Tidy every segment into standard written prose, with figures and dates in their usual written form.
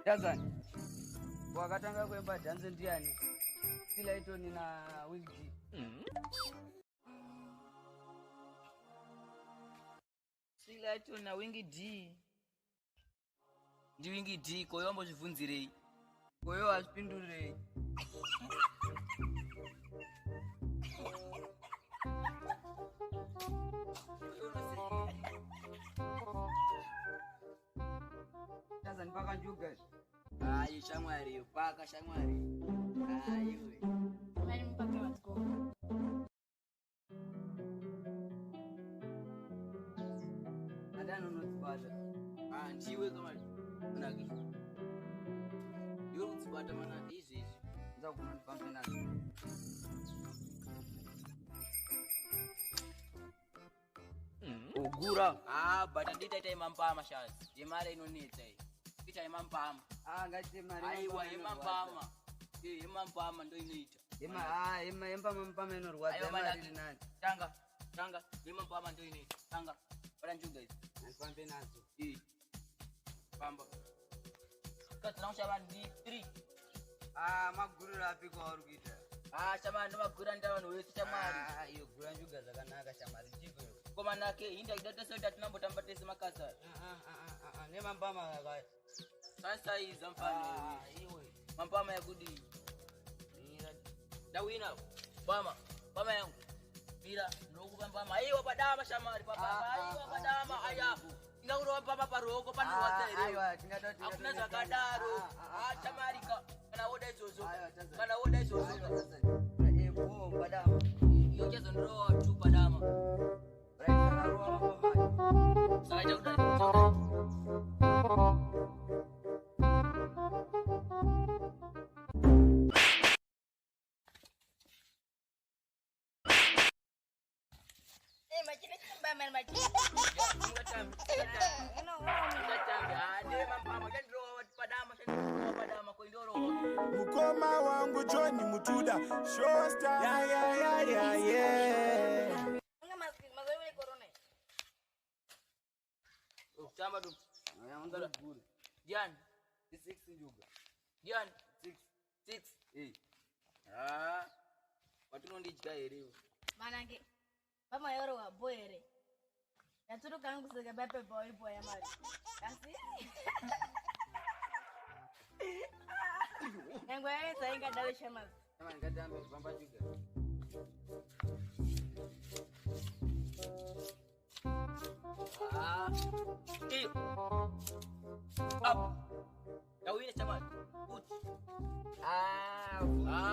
Yazani. Wakatanga kuimba dance ndiani. Kila ito nina wigi. Sila ito na wingi D. Ndi wingi D koyombo zvibvunzirei. Koyo azvipindurei. Yazani paka njuga. Ayi shamwari paka shamwari. Ayi we. Mani mpaka watko. Adano notsibata. Ndiwe kama unaki. Yo notsibata mana izvi. Nza kuma pampe nazo. Ogura. But nditaita mambama shazi. Yemare inonetsa iyi. Ita mambama. Ngati mari. Aiwa mambama. Mambama ndo inoita. Mambama inorwadza mari nani? Tanga, mambama ndo inoita. Tanga. Bora njuga izi. Pampe nazo. Pamba. Katsana ushaba ndi 3. Maguru rapi kwa urugita. Chama ndo magura ndavano wese chamari. Iyo gura njuga zakanaka chamari chiko. Koma nake inda idata sota tunambotamba tese makasa. Ne mambama kaya. Sasa iza mfano. Iwe. Mambama ya gudi. Dawina. Bama yangu. Mira, ndoku mambama. Aiwa padama shamari papa. Aiwa padama aya. Ngauro papa paroko panwa tere. Aiwa tingatoti. Hakuna zakadaro. Chamari kana oda izozo. Kana oda izozo. Padama. Yo chezo ndo tu padama. Saya udah. Macam ni macam. Mukoma wangu Johnny Mutuda Showstar Enggak mas ini corona. Chama tu. Anaanza bure. Dian, 6 juga. Dian, 6. Watu ndo ndijika ere. Mana ke? Bama yoro wa boyere. Ya turu kangu sega bepe boy ya mari. Kasi. Yang gue saya enggak dawe shamas. Sama enggak ada pamba juga. Up. Kawin sama. Put.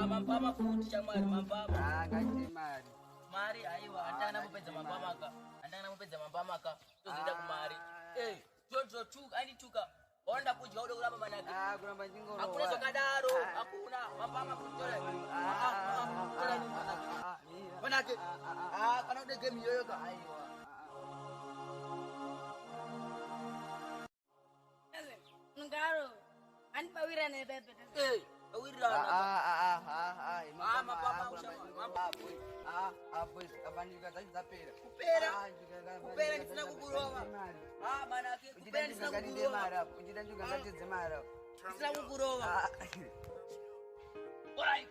Mambama put sama mambama. Ngaji mari. Mari aiwa andana mupedza mambama ka. Tozida kumari. Jojo tuka ani tuka. Onda kudya ude kuramba manake. Kuramba njingo. Hakuna zokadaro. Hakuna mambama kutola. Manake. Kana ude game yoyo ka aiwa. Ngaro. Ani pawira ne pepe. Pawira. Mambama usha. Pois abanika tazapera. Kupera nisina kukurowa. Manake kupera nisina kukurowa. Ujida juga ngatize mara. Nisina kukurowa. Alright.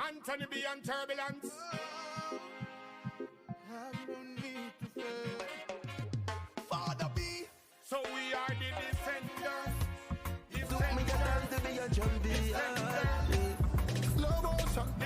Anthony B and Turbulence. I don't need to say. Father B. So we are the defenders. Took me a time to be a champion. Slow motion.